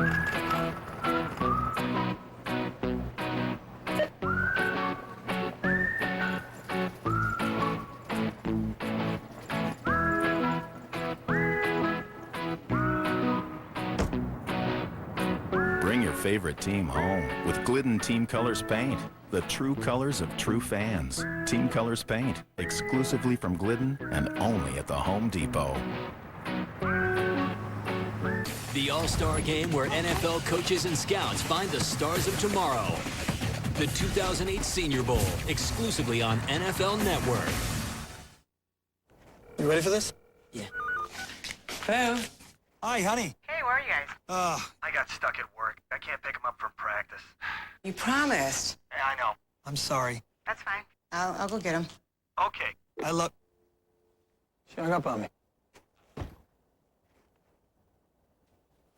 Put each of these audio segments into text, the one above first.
Bring your favorite team home with Glidden Team Colors paint. The true colors of true fans. Team Colors paint, exclusively from Glidden and only at the Home Depot. The All-Star Game, where NFL coaches and scouts find the stars of tomorrow. The 2008 Senior Bowl, exclusively on NFL Network. You ready for this? Yeah. Hello. Hi, honey. Hey, where are you guys? I got stuck at work. I can't pick him up from practice. You promised. Yeah, I know. I'm sorry. That's fine. I'll go get him. Okay. I love... She hung up on me.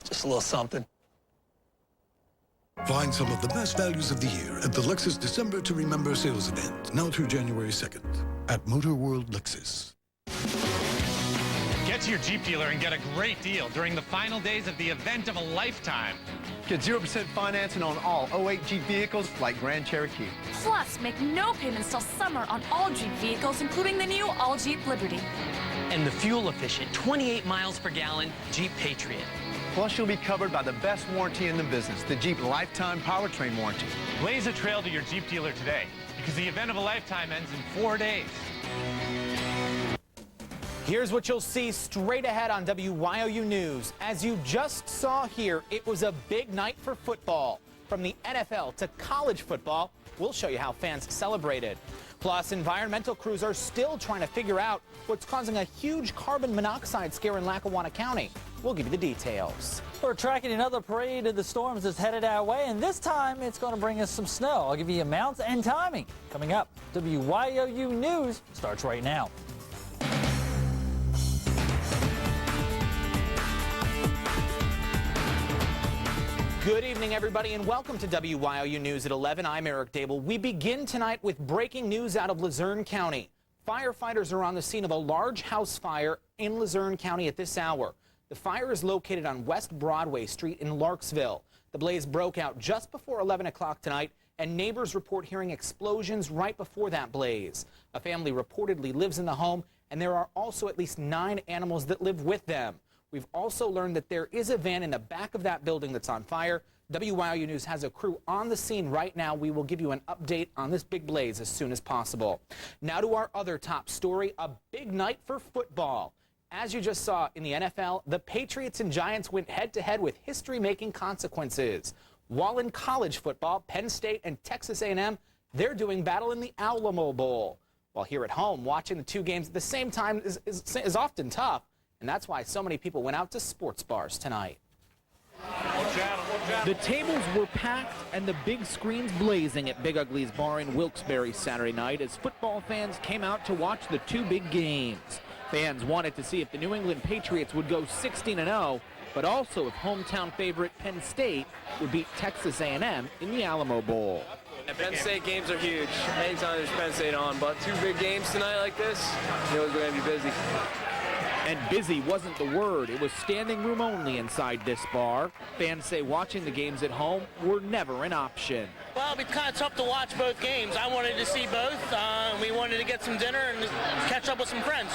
Just a little something. Find some of the best values of the year at the Lexus December to Remember sales event, now through January 2nd, at Motor World Lexus. Get to your Jeep dealer and get a great deal during the final days of the event of a lifetime. Get 0% financing on all 08 Jeep vehicles like Grand Cherokee. Plus, make no payments till summer on all Jeep vehicles, including the new all Jeep Liberty. And the fuel-efficient 28 miles per gallon Jeep Patriot. Plus, you'll be covered by the best warranty in the business, the Jeep Lifetime Powertrain Warranty. Blaze a trail to your Jeep dealer today, because the event of a lifetime ends in 4 days. Here's what you'll see straight ahead on WYOU News. As you just saw here, it was a big night for football. From the NFL to college football, we'll show you how fans celebrated. Plus, environmental crews are still trying to figure out what's causing a huge carbon monoxide scare in Lackawanna County. We'll give you the details. We're tracking another parade of the storms that's headed our way, and this time it's going to bring us some snow. I'll give you amounts and timing. Coming up, WYOU News starts right now. Good evening, everybody, and welcome to WYOU News at 11. I'm Eric Dable. We begin tonight with breaking news out of Luzerne County. Firefighters are on the scene of a large house fire in Luzerne County at this hour. The fire is located on West Broadway Street in Larksville. The blaze broke out just before 11 o'clock tonight, and neighbors report hearing explosions right before that blaze. A family reportedly lives in the home, and there are also at least 9 animals that live with them. We've also learned that there is a van in the back of that building that's on fire. WYOU News has a crew on the scene right now. We will give you an update on this big blaze as soon as possible. Now to our other top story, a big night for football. As you just saw in the NFL, the Patriots and Giants went head-to-head with history-making consequences. While in college football, Penn State and Texas A&M, they're doing battle in the Alamo Bowl. While here at home, watching the two games at the same time is often tough. And that's why so many people went out to sports bars tonight. The tables were packed and the big screens blazing at Big Ugly's Bar in Wilkes-Barre Saturday night as football fans came out to watch the two big games. Fans wanted to see if the New England Patriots would go 16-0, but also if hometown favorite Penn State would beat Texas A&M in the Alamo Bowl. Penn State games are huge. Anytime there's Penn State on, but two big games tonight like this, you know, we're going to be busy. And busy wasn't the word. It was standing room only inside this bar. Fans say watching the games at home were never an option. Well, it's kind of tough to watch both games. I wanted to see both. We wanted to get some dinner and catch up with some friends.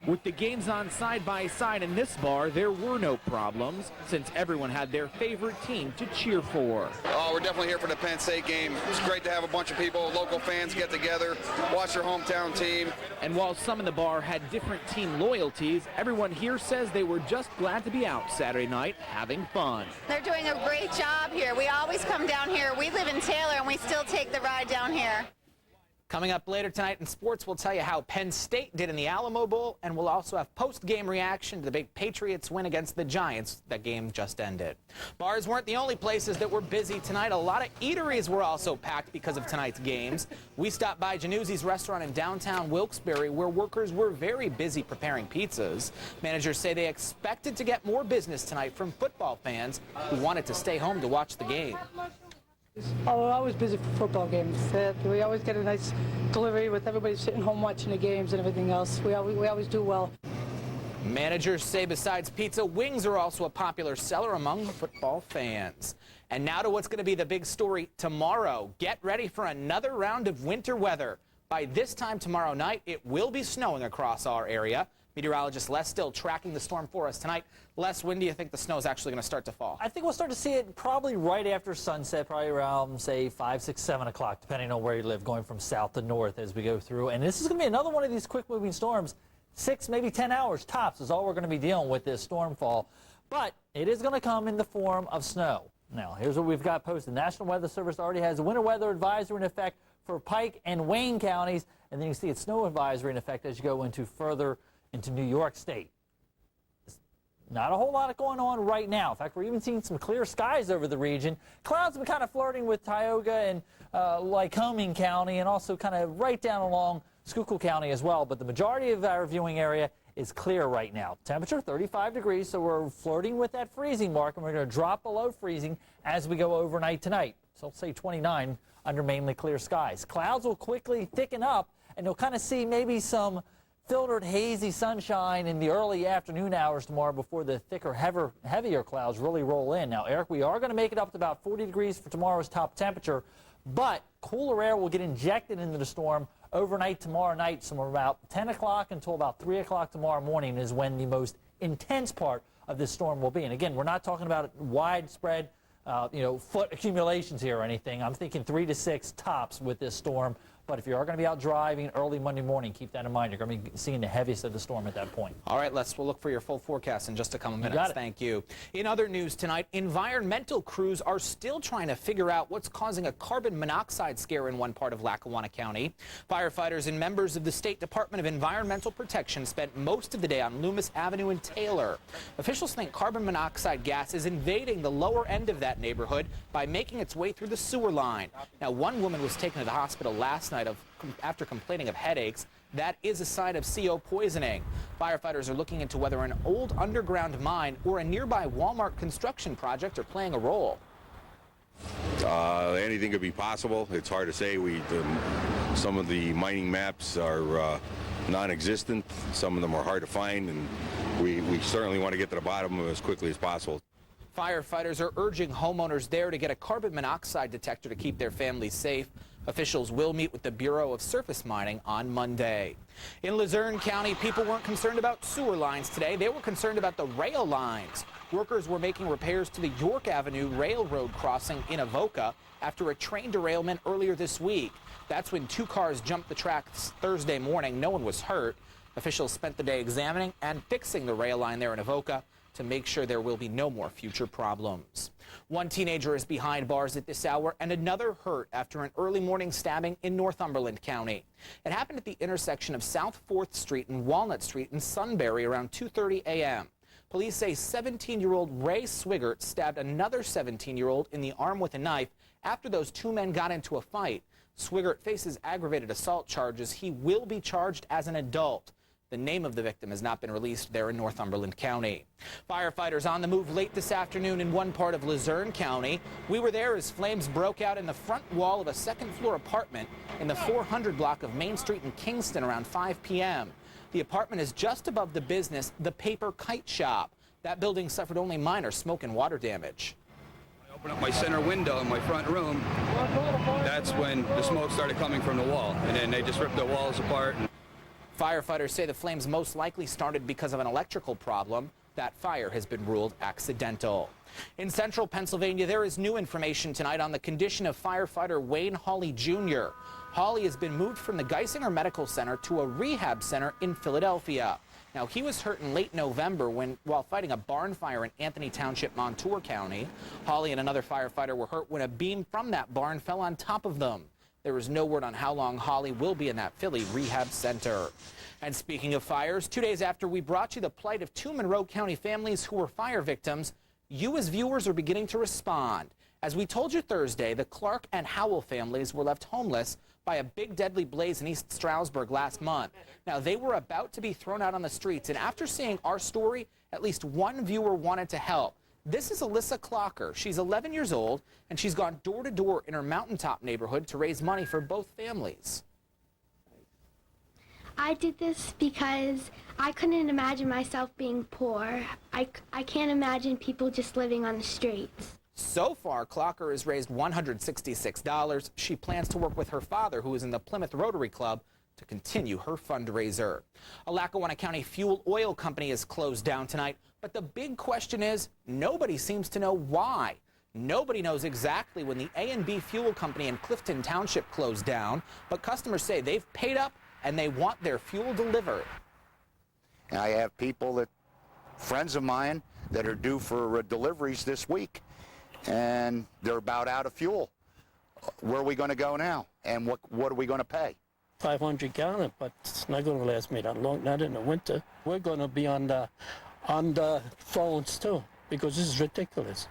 With the games on side by side in this bar, there were no problems, since everyone had their favorite team to cheer for. Oh, we're definitely here for the Penn State game. It's great to have a bunch of people, local fans, get together, watch their hometown team. And while some in the bar had different team loyalties, everyone here says they were just glad to be out Saturday night having fun. They're doing a great job here. We always come down here. We live in Taylor, and we still take the ride down here. Coming up later tonight in sports, we'll tell you how Penn State did in the Alamo Bowl, and we'll also have post-game reaction to the big Patriots win against the Giants. That game just ended. Bars weren't the only places that were busy tonight. A lot of eateries were also packed because of tonight's games. We stopped by Januzzi's restaurant in downtown Wilkes-Barre, where workers were very busy preparing pizzas. Managers say they expected to get more business tonight from football fans who wanted to stay home to watch the game. Oh, we're always busy for football games. We always get a nice delivery with everybody sitting home watching the games and everything else. We always do well. Managers say besides pizza, wings are also a popular seller among football fans. And now to what's going to be the big story tomorrow. Get ready for another round of winter weather. By this time tomorrow night, it will be snowing across our area. Meteorologist Les still tracking the storm for us tonight. Les, when do you think the snow is actually going to start to fall? I think we'll start to see it probably right after sunset, probably around, say, 5, 6, 7 o'clock, depending on where you live, going from south to north as we go through. And this is going to be another one of these quick-moving storms. 6, maybe 10 hours tops is all we're going to be dealing with this stormfall. But it is going to come in the form of snow. Now, here's what we've got posted. The National Weather Service already has a winter weather advisory in effect for Pike and Wayne counties. And then you see its snow advisory in effect as you go into further into New York State. Not a whole lot going on right now. In fact, we're even seeing some clear skies over the region. Clouds have been kind of flirting with Tioga and Lycoming County, and also kind of right down along Schuylkill County as well. But the majority of our viewing area is clear right now. Temperature 35 degrees, so we're flirting with that freezing mark, and we're going to drop below freezing as we go overnight tonight. So let's say 29 under mainly clear skies. Clouds will quickly thicken up, and you'll kind of see maybe some filtered hazy sunshine in the early afternoon hours tomorrow before the thicker, heavier clouds really roll in. Now, Eric, we are going to make it up to about 40 degrees for tomorrow's top temperature, but cooler air will get injected into the storm overnight tomorrow night. So from about 10 o'clock until about 3 o'clock tomorrow morning is when the most intense part of this storm will be. And again, we're not talking about widespread foot accumulations here or anything. I'm thinking 3 to 6 tops with this storm. But if you are going to be out driving early Monday morning, keep that in mind. You're going to be seeing the heaviest of the storm at that point. All right, we'll look for your full forecast in just a couple minutes. Thank you. In other news tonight, environmental crews are still trying to figure out what's causing a carbon monoxide scare in one part of Lackawanna County. Firefighters and members of the State Department of Environmental Protection spent most of the day on Loomis Avenue in Taylor. Officials think carbon monoxide gas is invading the lower end of that neighborhood by making its way through the sewer line. Now, one woman was taken to the hospital last night after complaining of headaches. That is a sign of CO poisoning. Firefighters are looking into whether an old underground mine or a nearby Walmart construction project are playing a role. Anything could be possible. It's hard to say. Some of the mining maps are non-existent. Some of them are hard to find, and we certainly want to get to the bottom of it as quickly as possible. Firefighters are urging homeowners there to get a carbon monoxide detector to keep their families safe. Officials will meet with the Bureau of Surface Mining on Monday. In Luzerne County, people weren't concerned about sewer lines today. They were concerned about the rail lines. Workers were making repairs to the York Avenue Railroad crossing in Avoca after a train derailment earlier this week. That's when 2 cars jumped the tracks Thursday morning. No one was hurt. Officials spent the day examining and fixing the rail line there in Avoca to make sure there will be no more future problems. One teenager is behind bars at this hour and another hurt after an early morning stabbing in Northumberland County. It happened at the intersection of South 4th Street and Walnut Street in Sunbury around 2:30 a.m. Police say 17-year-old Ray Swigert stabbed another 17-year-old in the arm with a knife after those 2 men got into a fight. Swigert faces aggravated assault charges. He will be charged as an adult. The name of the victim has not been released there in Northumberland County. Firefighters on the move late this afternoon in one part of Luzerne County. We were there as flames broke out in the front wall of a second-floor apartment in the 400 block of Main Street in Kingston around 5 p.m. The apartment is just above the business, the Paper Kite Shop. That building suffered only minor smoke and water damage. I opened up my center window in my front room. That's when the smoke started coming from the wall, and then they just ripped the walls apart. Firefighters say the flames most likely started because of an electrical problem. That fire has been ruled accidental. In central Pennsylvania, there is new information tonight on the condition of firefighter Wayne Hawley Jr. Hawley has been moved from the Geisinger Medical Center to a rehab center in Philadelphia. Now, he was hurt in late November while fighting a barn fire in Anthony Township, Montour County. Hawley and another firefighter were hurt when a beam from that barn fell on top of them. There is no word on how long Hawley will be in that Philly rehab center. And speaking of fires, 2 days after we brought you the plight of 2 Monroe County families who were fire victims, you as viewers are beginning to respond. As we told you Thursday, the Clark and Howell families were left homeless by a big deadly blaze in East Stroudsburg last month. Now, they were about to be thrown out on the streets, and after seeing our story, at least one viewer wanted to help. This is Alyssa Clocker. She's 11 years old, and she's gone door to door in her mountaintop neighborhood to raise money for both families. I did this because I couldn't imagine myself being poor. I can't imagine people just living on the streets. So far, Clocker has raised $166. She plans to work with her father, who is in the Plymouth Rotary Club, to continue her fundraiser. A Lackawanna County fuel oil company is closed down tonight, but the big question is nobody seems to know why. Nobody knows exactly when the A&B Fuel Company in Clifton Township closed down, but customers say they've paid up and they want their fuel delivered. And I have people friends of mine that are due for deliveries this week, and they're about out of fuel. Where are we going to go now? And what are we going to pay? 500 gallon, but it's not going to last me that long, not in the winter. We're going to be on the phones too, because this is ridiculous.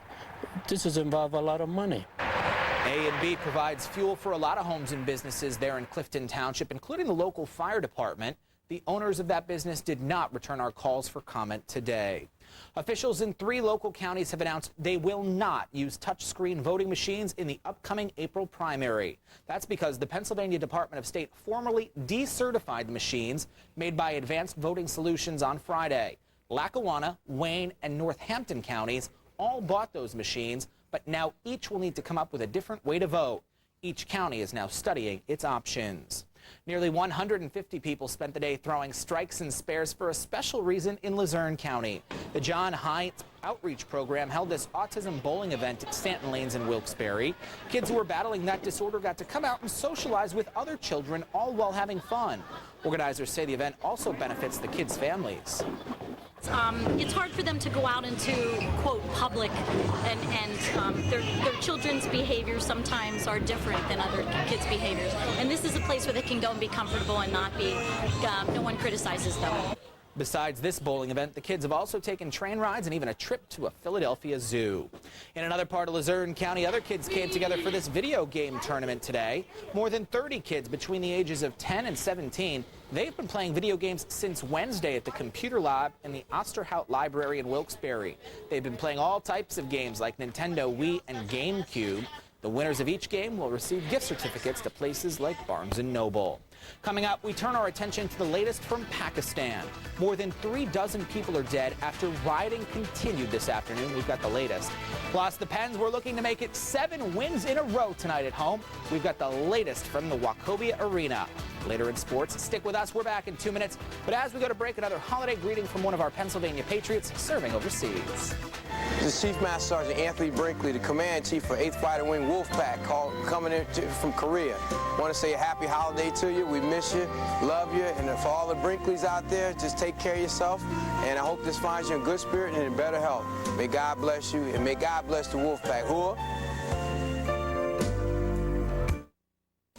This has involved a lot of money. A&B provides fuel for a lot of homes and businesses there in Clifton Township, including the local fire department. The owners of that business did not return our calls for comment today. Officials in 3 local counties have announced they will not use touchscreen voting machines in the upcoming April primary. That's because the Pennsylvania Department of State formally decertified the machines made by Advanced Voting Solutions on Friday. Lackawanna, Wayne, and Northampton counties all bought those machines, but now each will need to come up with a different way to vote. Each county is now studying its options. Nearly 150 people spent the day throwing strikes and spares for a special reason in Luzerne County. The John Heinz Outreach Program held this autism bowling event at Stanton Lanes in Wilkes-Barre. Kids who were battling that disorder got to come out and socialize with other children, all while having fun. Organizers say the event also benefits the kids' families. It's hard for them to go out into, quote, public, and their children's behaviors sometimes are different than other kids' behaviors. And this is a place where they can go and be comfortable and not be, no one criticizes them. Besides this bowling event, the kids have also taken train rides and even a trip to a Philadelphia zoo. In another part of Luzerne County, other kids came together for this video game tournament today. More than 30 kids between the ages of 10 and 17. They've been playing video games since Wednesday at the Computer Lab in the Osterhout Library in Wilkes-Barre. They've been playing all types of games like Nintendo, Wii, and GameCube. The winners of each game will receive gift certificates to places like Barnes & Noble. Coming up, we turn our attention to the latest from Pakistan. More than 36 people are dead after rioting continued this afternoon. We've got the latest. Plus, the Pens were looking to make it 7 wins in a row tonight at home. We've got the latest from the Wachovia Arena. Later in sports, stick with us. We're back in 2 minutes. But as we go to break, another holiday greeting from one of our Pennsylvania Patriots serving overseas. This is Chief Master Sergeant Anthony Brinkley, the Command Chief for 8th Fighter Wing Wolfpack, coming in from Korea. Want to say a happy holiday to you. We miss you, love you, and for all the Brinkleys out there, just take care of yourself. And I hope this finds you in good spirit and in better health. May God bless you, and may God bless the Wolfpack. Hooah!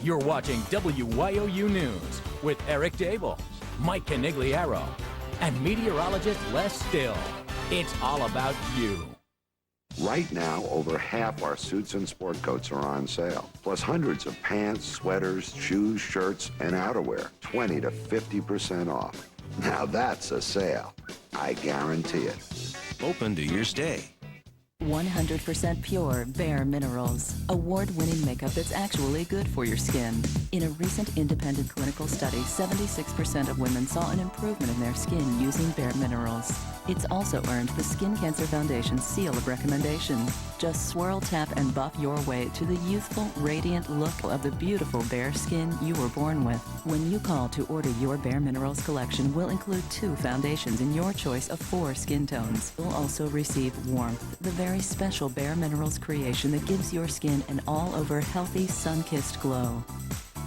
You're watching WYOU News with Eric Dable, Mike Canigliaro, and meteorologist Les Still. It's all about you. Right now, over half our suits and sport coats are on sale, plus hundreds of pants, sweaters, shoes, shirts, and outerwear, 20 to 50% off. Now that's a sale. I guarantee it. Open to your stay. 100% pure Bare Minerals. Award-winning makeup that's actually good for your skin. In a recent independent clinical study, 76% of women saw an improvement in their skin using Bare Minerals. It's also earned the Skin Cancer Foundation's seal of recommendation. Just swirl, tap, and buff your way to the youthful, radiant look of the beautiful bare skin you were born with. When you call to order your Bare Minerals collection, we'll include 2 foundations in your choice of 4 skin tones. You'll also receive warmth, the very special Bare Minerals creation that gives your skin an all-over healthy, sun-kissed glow.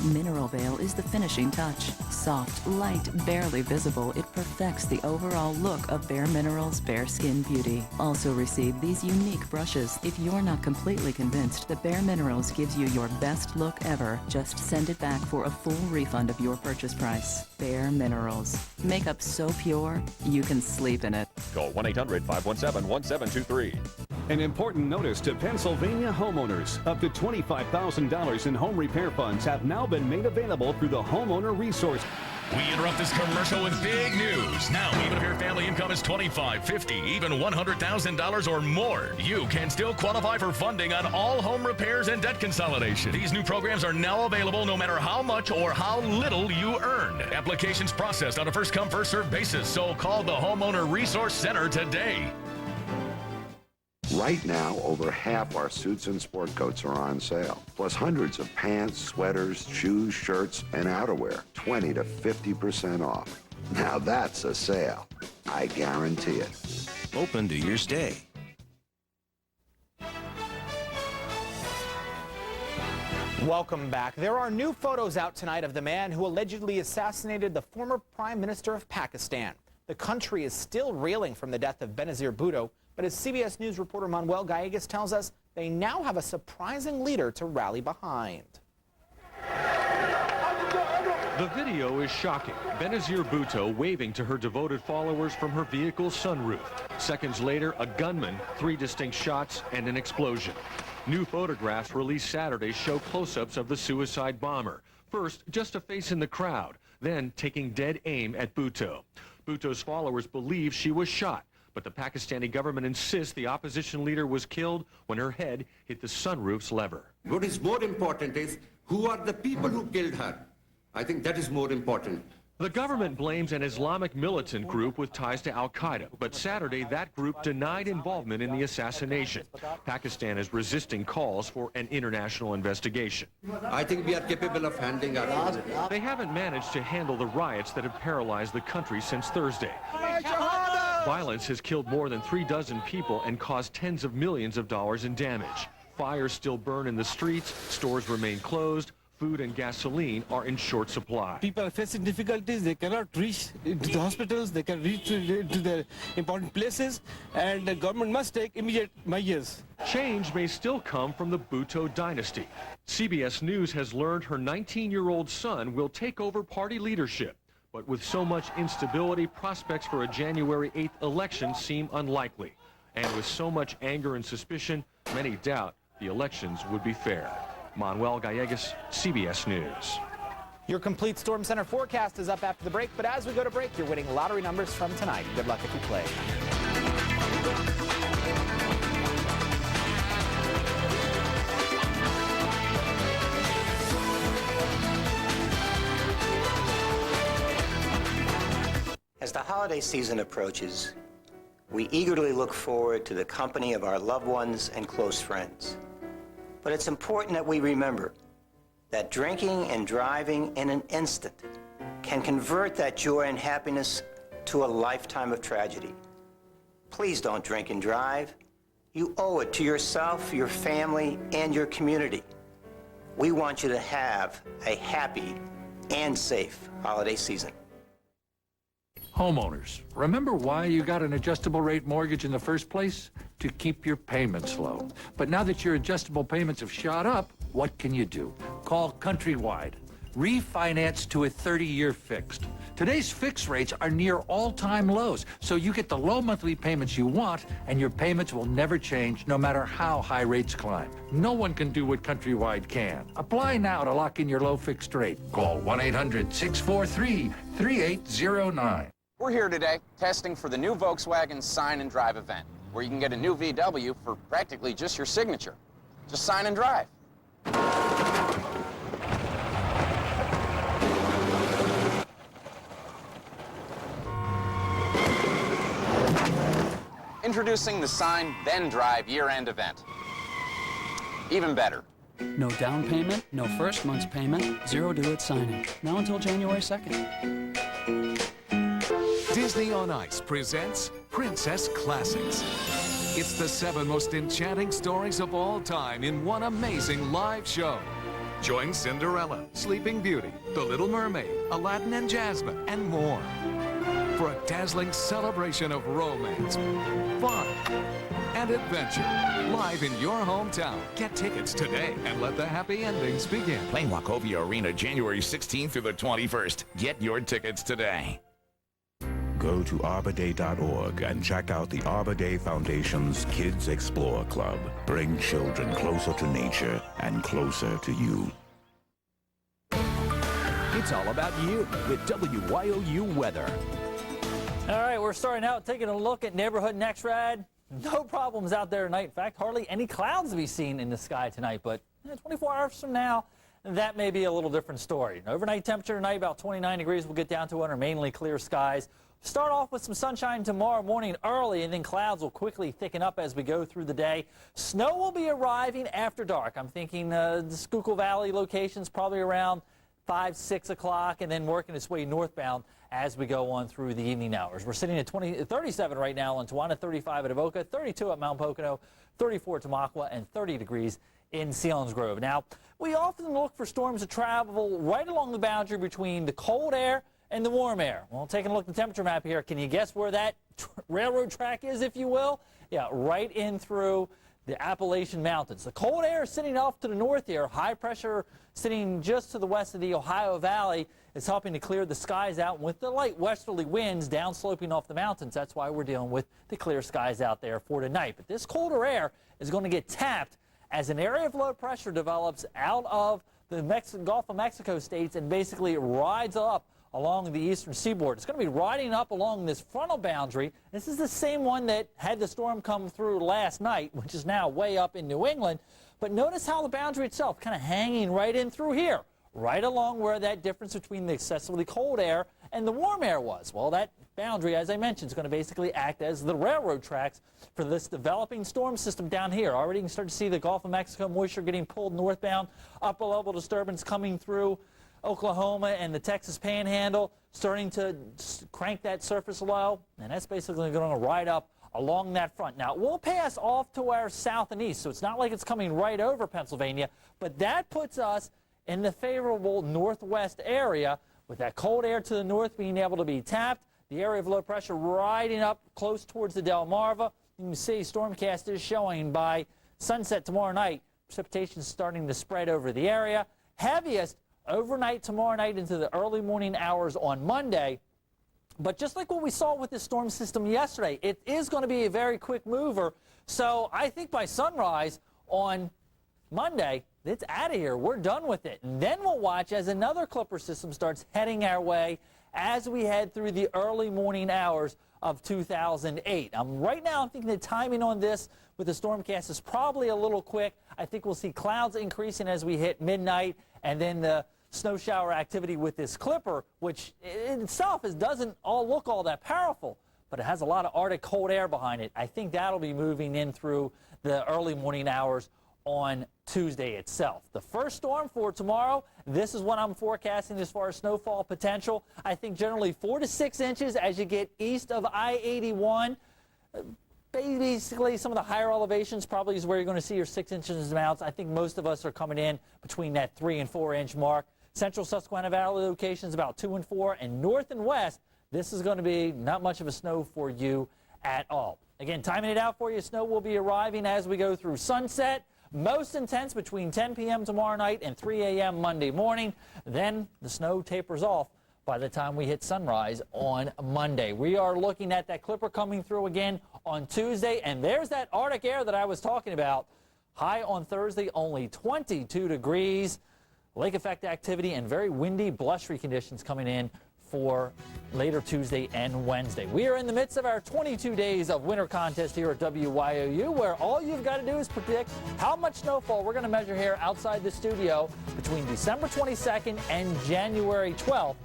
Mineral Veil is the finishing touch. Soft, light, barely visible, it perfects the overall look of Bare Minerals Bare Skin Beauty. Also receive these unique brushes. If you're not completely convinced that Bare Minerals gives you your best look ever, just send it back for a full refund of your purchase price. Bare Minerals. Makeup so pure, you can sleep in it. Call 1-800-517-1723. An important notice to Pennsylvania homeowners. Up to $25,000 in home repair funds have now been made available through the Homeowner Resource. We interrupt this commercial with big news. Now, even if your family income is $25,000, $50,000, even $100,000 or more, you can still qualify for funding on all home repairs and debt consolidation. These new programs are now available no matter how much or how little you earn. Applications processed on a first-come, first-served basis, so call the Homeowner Resource Center today. Right now, over half our suits and sport coats are on sale, plus hundreds of pants, sweaters, shoes, shirts, and outerwear, 20 to 50% off. Now that's a sale. I guarantee it. Open to your stay. Welcome back. There are new photos out tonight of the man who allegedly assassinated the former Prime Minister of Pakistan. The country is still reeling from the death of Benazir Bhutto, but as CBS News reporter Manuel Gallegos tells us, they now have a surprising leader to rally behind. The video is shocking. Benazir Bhutto waving to her devoted followers from her vehicle's sunroof. Seconds later, a gunman, 3 distinct shots, and an explosion. New photographs released Saturday show close-ups of the suicide bomber. First, just a face in the crowd, then taking dead aim at Bhutto. Bhutto's followers believe she was shot, but the Pakistani government insists the opposition leader was killed when her head hit the sunroof's lever. What is more important is who are the people who killed her. I think that is more important. The government blames an Islamic militant group with ties to al-Qaeda, but Saturday that group denied involvement in the assassination. Pakistan is resisting calls for an international investigation. I think we are capable of handling our... They haven't managed to handle the riots that have paralyzed the country since Thursday. Violence has killed more than 36 people and caused tens of millions of dollars in damage. Fires still burn in the streets, stores remain closed, food and gasoline are in short supply. People are facing difficulties, they cannot reach to the hospitals, they can reach to the important places, and the government must take immediate measures. Change may still come from the Bhutto dynasty. CBS News has learned her 19-year-old son will take over party leadership. But with so much instability, prospects for a January 8th election seem unlikely. And with so much anger and suspicion, many doubt the elections would be fair. Manuel Gallegos, CBS News. Your complete Storm Center forecast is up after the break, but as we go to break, you're winning lottery numbers from tonight. Good luck if you play. As the holiday season approaches, we eagerly look forward to the company of our loved ones and close friends. But it's important that we remember that drinking and driving in an instant can convert that joy and happiness to a lifetime of tragedy. Please don't drink and drive. You owe it to yourself, your family, and your community. We want you to have a happy and safe holiday season. Homeowners, remember why you got an adjustable rate mortgage in the first place? To keep your payments low. But now that your adjustable payments have shot up, what can you do? Call Countrywide. Refinance to a 30-year fixed. Today's fixed rates are near all-time lows, so you get the low monthly payments you want, and your payments will never change no matter how high rates climb. No one can do what Countrywide can. Apply now to lock in your low fixed rate. Call 1-800-643-3809. We're here today testing for the new Volkswagen Sign and Drive event, where you can get a new VW for practically just your signature. Just sign and drive. Introducing the Sign, Then Drive year-end event. Even better. No down payment, no first month's payment, zero due at signing. Now until January 2nd. Disney on Ice presents Princess Classics. It's the 7 most enchanting stories of all time in one amazing live show. Join Cinderella, Sleeping Beauty, The Little Mermaid, Aladdin and Jasmine, and more. For a dazzling celebration of romance, fun, and adventure, live in your hometown. Get tickets today and let the happy endings begin. Playing Wachovia Arena January 16th through the 21st. Get your tickets today. Go to ArborDay.org and check out the Arbor Day Foundation's Kids Explore Club. Bring children closer to nature and closer to you. It's all about you with WYOU weather. All right, we're starting out taking a look at neighborhood next rad. No problems out there tonight. In fact, hardly any clouds to be seen in the sky tonight, but 24 hours from now, that may be a little different story. Overnight temperature tonight about 29 degrees. We'll get down to under mainly clear skies. Start off with some sunshine tomorrow morning early, and then clouds will quickly thicken up as we go through the day. Snow will be arriving after dark. I'm thinking the Schuylkill Valley locations probably around 5, 6 o'clock, and then working its way northbound as we go on through the evening hours. We're sitting at 37 right now in Tawana, 35 at Avoca, 32 at Mount Pocono, 34 at Tamaqua, and 30 degrees in Selinsgrove. Now, we often look for storms to travel right along the boundary between the cold air and the warm air. Well, taking a look at the temperature map here, can you guess where that railroad track is, if you will? Yeah, right in through the Appalachian Mountains. The cold air is sitting off to the north here. High pressure sitting just to the west of the Ohio Valley is helping to clear the skies out with the light westerly winds downsloping off the mountains. That's why we're dealing with the clear skies out there for tonight. But this colder air is going to get tapped as an area of low pressure develops out of the Gulf of Mexico states and basically rides up along the eastern seaboard. It's going to be riding up along this frontal boundary. This is the same one that had the storm come through last night, which is now way up in New England. But notice how the boundary itself kind of hanging right in through here, right along where that difference between the excessively cold air and the warm air was. Well, that boundary, as I mentioned, is going to basically act as the railroad tracks for this developing storm system down here. Already you can start to see the Gulf of Mexico moisture getting pulled northbound, upper level disturbance coming through Oklahoma and the Texas Panhandle, starting to crank that surface low, and that's basically going to ride up along that front. Now, it will pass off to our south and east, so it's not like it's coming right over Pennsylvania, but that puts us in the favorable northwest area with that cold air to the north being able to be tapped, the area of low pressure riding up close towards the Delmarva. You can see Stormcast is showing by sunset tomorrow night, precipitation starting to spread over the area. Heaviest overnight tomorrow night into the early morning hours on Monday. But just like what we saw with this storm system yesterday, it is going to be a very quick mover. So I think by sunrise on Monday, it's out of here. We're done with it. And then we'll watch as another Clipper system starts heading our way as we head through the early morning hours of 2008. Right now, I'm thinking the timing on this with the Stormcast is probably a little quick. I think we'll see clouds increasing as we hit midnight, and then the snow shower activity with this Clipper, which in itself doesn't all look all that powerful, but it has a lot of Arctic cold air behind it. I think that'll be moving in through the early morning hours on Tuesday itself. The first storm for tomorrow, this is what I'm forecasting as far as snowfall potential. I think generally 4 to 6 inches as you get east of I-81. Basically, some of the higher elevations probably is where you're going to see your 6 inches amounts. I think most of us are coming in between that 3 and 4 inch mark. Central Susquehanna Valley locations about 2 and 4, and north and west, this is going to be not much of a snow for you at all. Again, timing it out for you, snow will be arriving as we go through sunset. Most intense between 10 p.m. tomorrow night and 3 a.m. Monday morning. Then the snow tapers off by the time we hit sunrise on Monday. We are looking at that Clipper coming through again on Tuesday, and there's that Arctic air that I was talking about. High on Thursday, only 22 degrees. Lake effect activity and very windy, blustery conditions coming in for later Tuesday and Wednesday. We are in the midst of our 22 days of winter contest here at WYOU, where all you've got to do is predict how much snowfall we're going to measure here outside the studio between December 22nd and January 12th.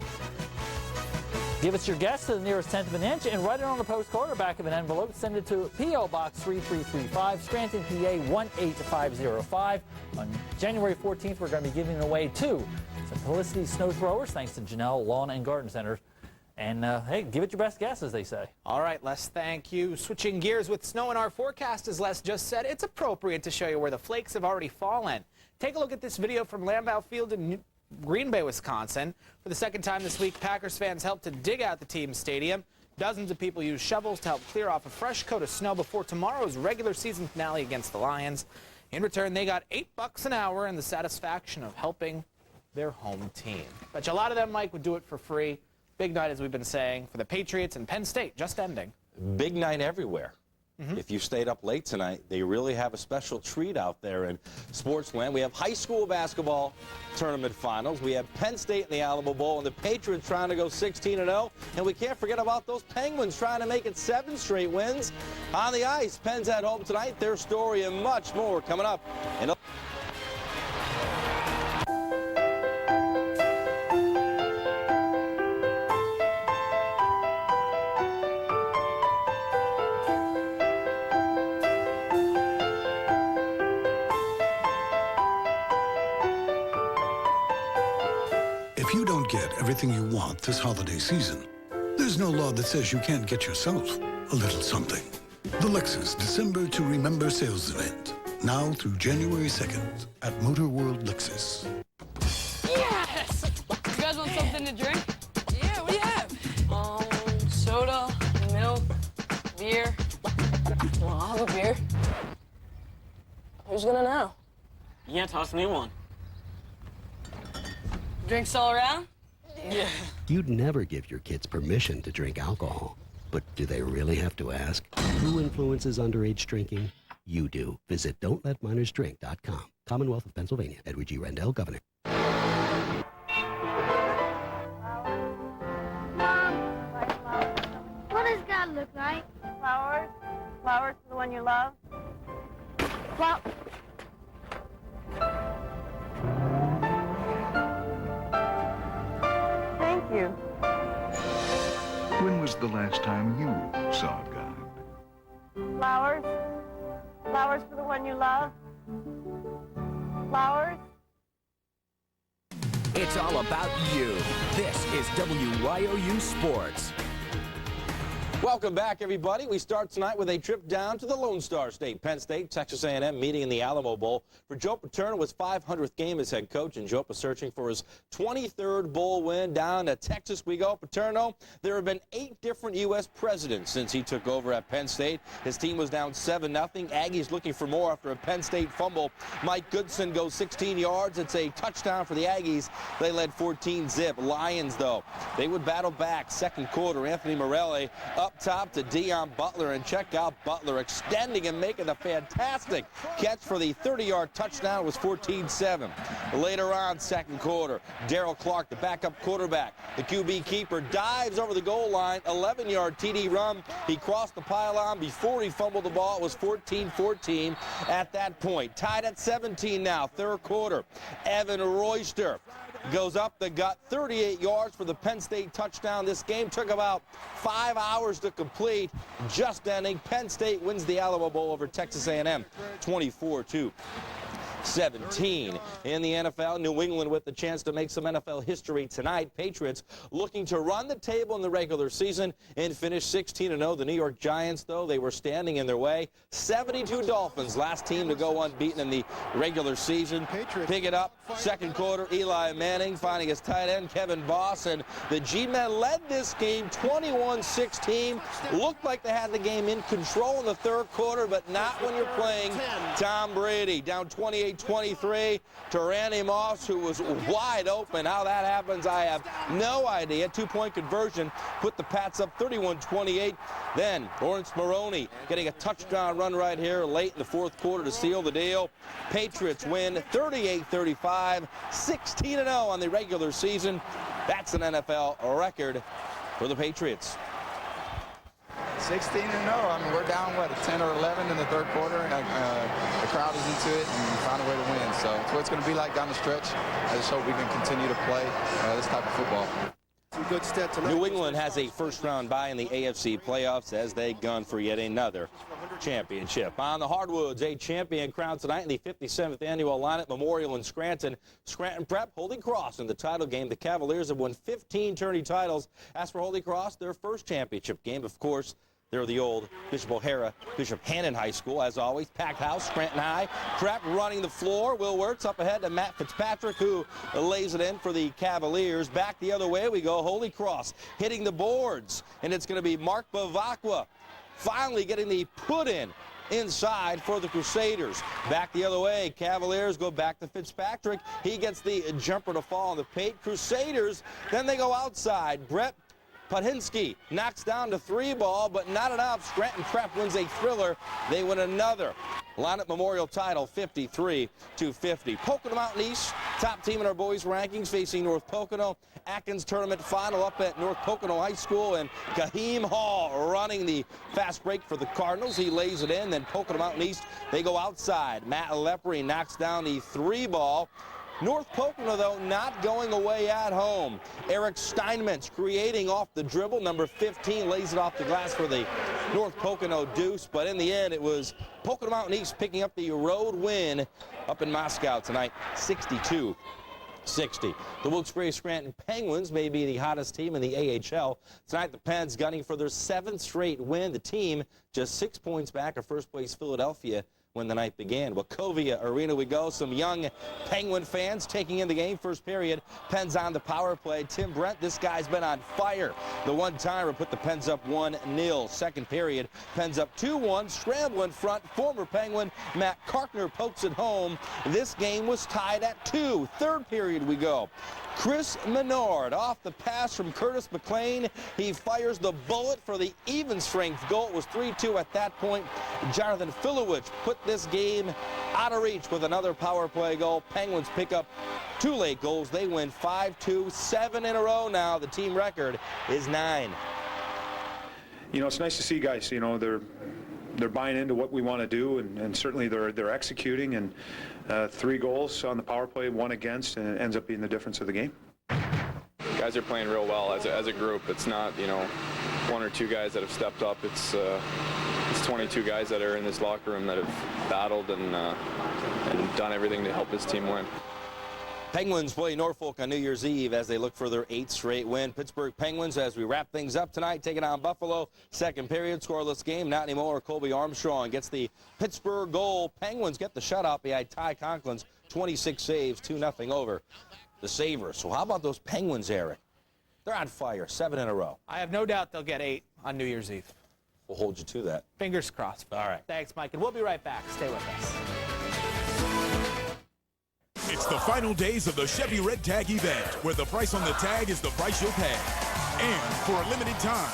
Give us your guess to the nearest tenth of an inch and write it on a postcard or back of an envelope. Send it to P.O. Box 3335, Scranton, PA 18505. On January 14th, we're going to be giving away 2 Simplicity snow throwers, thanks to Janelle Lawn and Garden Center. And, hey, give it your best guess, as they say. All right, Les, thank you. Switching gears with snow in our forecast, as Les just said, it's appropriate to show you where the flakes have already fallen. Take a look at this video from Lambeau Field in Green Bay, Wisconsin. For the second time this week, Packers fans helped to dig out the team's stadium. Dozens of people used shovels to help clear off a fresh coat of snow before tomorrow's regular season finale against the Lions. In return, they got $8 an hour and the satisfaction of helping their home team. Bet you a lot of them, Mike, would do it for free. Big night, as we've been saying, for the Patriots and Penn State just ending. Big night everywhere. If you stayed up late tonight, they really have a special treat out there in Sportsland. We have high school basketball tournament finals. We have Penn State in the Alamo Bowl, and the Patriots trying to go 16-0. And we can't forget about those Penguins trying to make it 7 straight wins on the ice. Penn's at home tonight. Their story and much more coming up. If you don't get everything you want this holiday season, there's no law that says you can't get yourself a little something. The Lexus December to Remember sales event, now through January 2nd at Motor World Lexus. Yes! You guys want something to drink? Yeah, what do you have? Soda, milk, beer. Well, I'll have a beer. Who's gonna know? You can't toss me one. Drinks all around? Yeah. You'd never give your kids permission to drink alcohol. But do they really have to ask? Who influences underage drinking? You do. Visit don'tletminersdrink.com. Commonwealth of Pennsylvania. Edward G. Rendell, Governor. What does God look like? Flowers. Flowers for the one you love. Thank you. When was the last time you saw God? Flowers. Flowers for the one you love. Flowers. It's all about you. This is WYOU Sports. Welcome back, everybody. We start tonight with a trip down to the Lone Star State. Penn State, Texas A&M meeting in the Alamo Bowl. For Joe Paterno, his 500th game as head coach, and Joe is searching for his 23rd bowl win. Down to Texas we go. Paterno, there have been 8 different U.S. presidents since he took over at Penn State. His team was down 7-0. Aggies looking for more after a Penn State fumble. Mike Goodson goes 16 yards. It's a touchdown for the Aggies. They led 14-zip. Lions, though, they would battle back. Second quarter, Anthony Morelli up top to Deion Butler, and check out Butler extending and making a fantastic catch for the 30-yard touchdown. It was 14-7. Later on, second quarter, Darryl Clark, the backup quarterback, the QB keeper, dives over the goal line, 11-yard TD run. He crossed the pylon before he fumbled the ball. It was 14-14 at that point. Tied at 17 now, third quarter. Evan Royster goes up the gut, 38 yards for the Penn State touchdown. This game took about 5 hours to complete. Just ending. Penn State wins the Alamo Bowl over Texas A&M, 24-17. In the NFL, New England with the chance to make some NFL history tonight. Patriots looking to run the table in the regular season and finish 16-0. The New York Giants, though, they were standing in their way. 72 Dolphins, last team to go unbeaten in the regular season. Pick it up, second quarter, Eli Manning finding his tight end, Kevin Voss, and the G-men led this game 21-16. Looked like they had the game in control in the third quarter, but not when you're playing Tom Brady. Down 28-23 to Randy Moss, who was wide open. How that happens, I have no idea. Two-point conversion put the Pats up 31-28. Then Lawrence Maroney getting a touchdown run right here late in the fourth quarter to seal the deal. Patriots win 38-35, 16-0 on the regular season. That's an NFL record for the Patriots. 16-0. I mean, we're down, what, 10 or 11 in the third quarter, and the crowd is into it, and we found a way to win. So it's what it's going to be like down the stretch. I just hope we can continue to play this type of football. New England has a first-round bye in the AFC playoffs as they gun for yet another championship. On the hardwoods, a champion crowned tonight in the 57th annual Lineup Memorial in Scranton. Scranton Prep, Holy Cross in the title game. The Cavaliers have won 15 tourney titles. As for Holy Cross, their first championship game, of course, they're the old Bishop O'Hara, Bishop Hannon High School, as always. Packed house, Scranton High. Prep running the floor. Will Wirtz up ahead to Matt Fitzpatrick, who lays it in for the Cavaliers. Back the other way we go. Holy Cross hitting the boards, and it's going to be Mark Bavacqua finally getting the put-in inside for the Crusaders. Back the other way, Cavaliers go back to Fitzpatrick. He gets the jumper to fall on the paint. Crusaders, then they go outside. Brett Podhinski knocks down the 3-ball, but not enough. Scranton Prep wins a thriller. They win another Lineup Memorial title, 53-50. Pocono Mountain East, top team in our boys' rankings, facing North Pocono. Atkins tournament final up at North Pocono High School, and Kaheem Hall running the fast break for the Cardinals. He lays it in. Then Pocono Mountain East, they go outside. Matt Lepre knocks down the 3-ball. North Pocono, though, not going away at home. Eric Steinmetz creating off the dribble. Number 15 lays it off the glass for the North Pocono Deuce. But in the end, it was Pocono Mountain East picking up the road win up in Moscow tonight, 62-60. The Wilkes-Barre Scranton Penguins may be the hottest team in the AHL. Tonight, the Pens gunning for their 7th straight win. The team just 6 points back of first-place Philadelphia when the night began. Wachovia Arena we go. Some young Penguin fans taking in the game. First period, Pens on the power play. Tim Brent, this guy's been on fire. The one-timer put the Pens up 1-0. Second period, Pens up 2-1. Scramble in front. Former Penguin Matt Karkner pokes it home. This game was tied at 2. Third period we go. Chris Menard off the pass from Curtis McLean. He fires the bullet for the even-strength goal. It was 3-2 at that point. Jonathan Filowich put this game out of reach with another power play goal. Penguins pick up 2 late goals. They win 5-2, 7 in a row now. The team record is 9. You know, it's nice to see guys, you know, they're buying into what we want to do, and certainly they're executing, and 3 goals on the power play, 1 against, and it ends up being the difference of the game. Guys are playing real well as a group. It's not, you know, 1 or 2 guys that have stepped up. It's 22 guys that are in this locker room that have battled and done everything to help this team win. Penguins play Norfolk on New Year's Eve as they look for their 8th straight win. Pittsburgh Penguins, as we wrap things up tonight, taking on Buffalo. Second period, scoreless game. Not anymore. Colby Armstrong gets the Pittsburgh goal. Penguins get the shutout behind Ty Conklin's 26 saves, 2-0 over the Sabres. So how about those Penguins, Eric? They're on fire, 7 in a row. I have no doubt they'll get 8 on New Year's Eve. We'll hold you to that. Fingers crossed. All right. Thanks, Mike, and we'll be right back. Stay with us. It's the final days of the Chevy Red Tag event, where the price on the tag is the price you'll pay. And for a limited time,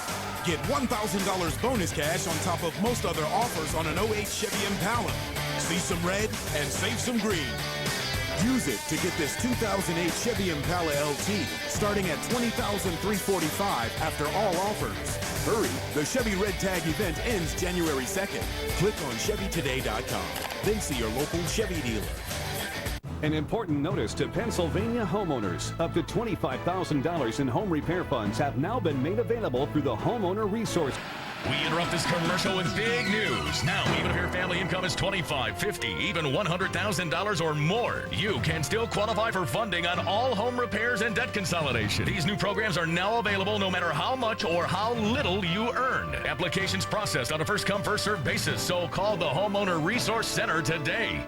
get $1,000 bonus cash on top of most other offers on an 08 Chevy Impala. See some red and save some green. Use it to get this 2008 Chevy Impala LT, starting at $20,345 after all offers. Hurry, the Chevy Red Tag event ends January 2nd. Click on ChevyToday.com, then see your local Chevy dealer. An important notice to Pennsylvania homeowners. Up to $25,000 in home repair funds have now been made available through the Homeowner Resource. We interrupt this commercial with big news. Now, even if your family income is $25,000, $50,000, even $100,000 or more, you can still qualify for funding on all home repairs and debt consolidation. These new programs are now available no matter how much or how little you earn. Applications processed on a first-come, first-served basis, so call the Homeowner Resource Center today.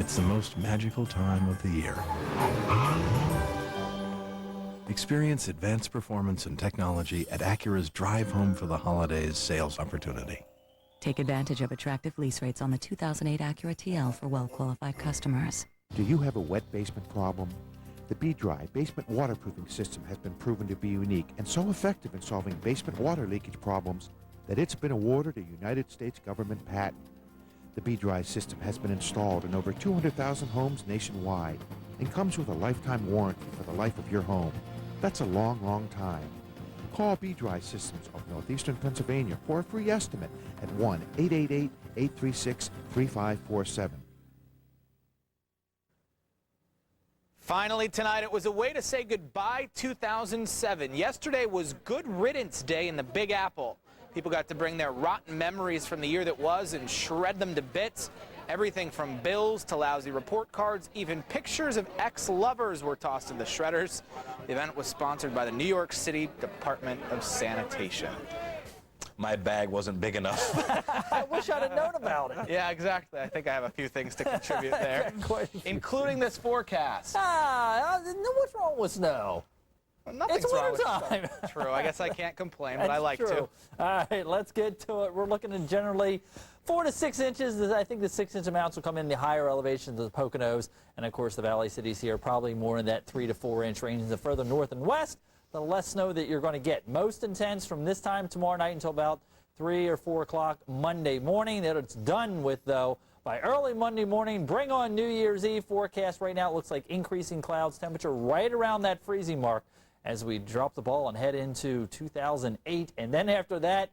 It's the most magical time of the year. Experience advanced performance and technology at Acura's Drive Home for the Holidays sales opportunity. Take advantage of attractive lease rates on the 2008 Acura TL for well-qualified customers. Do you have a wet basement problem? The B-Dry basement waterproofing system has been proven to be unique and so effective in solving basement water leakage problems that it's been awarded a United States government patent. The B-Dry system has been installed in over 200,000 homes nationwide and comes with a lifetime warranty for the life of your home. That's a long, long time. Call B-Dry Systems of Northeastern Pennsylvania for a free estimate at 1-888-836-3547. Finally tonight, it was a way to say goodbye 2007. Yesterday was Good Riddance Day in the Big Apple. People got to bring their rotten memories from the year that was and shred them to bits. Everything from bills to lousy report cards, even pictures of ex-lovers were tossed in the shredders. The event was sponsored by the New York City Department of Sanitation. My bag wasn't big enough. I wish I'd have known about it. Yeah, exactly. I think I have a few things to contribute there, including this forecast. What's wrong with snow? Nothing's It's wrong with wintertime. it. True. I guess I can't complain, but I That's like true. to. All right, let's get to it. We're looking at generally 4 to 6 inches. I think the 6-inch amounts will come in the higher elevations of the Poconos. And, of course, the valley cities here probably more in that 3 to 4-inch range. The further north and west, the less snow that you're going to get. Most intense from this time tomorrow night until about 3 or 4 o'clock Monday morning. That it's done with, though, by early Monday morning. Bring on New Year's Eve forecast. Right now it looks like increasing clouds, temperature right around that freezing mark as we drop the ball and head into 2008. And then after that,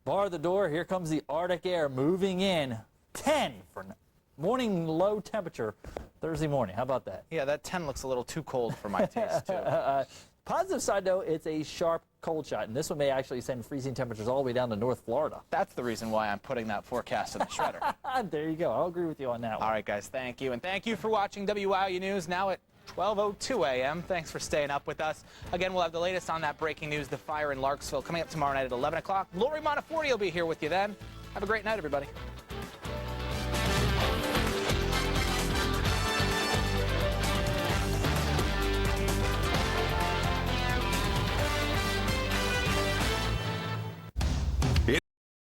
bar the door, here comes the Arctic air moving in. 10 for morning low temperature Thursday morning. How about that? Yeah, that 10 looks a little too cold for my taste, too. Positive side, though, it's a sharp cold shot, and this one may actually send freezing temperatures all the way down to North Florida. That's the reason why I'm putting that forecast in the shredder. There you go. I'll agree with you on that one. All right, guys, thank you. And thank you for watching WYOU News now at 12:02 a.m. Thanks for staying up with us. Again, we'll have the latest on that breaking news, the fire in Larksville, coming up tomorrow night at 11 o'clock. Lori Monteforti will be here with you then. Have a great night, everybody.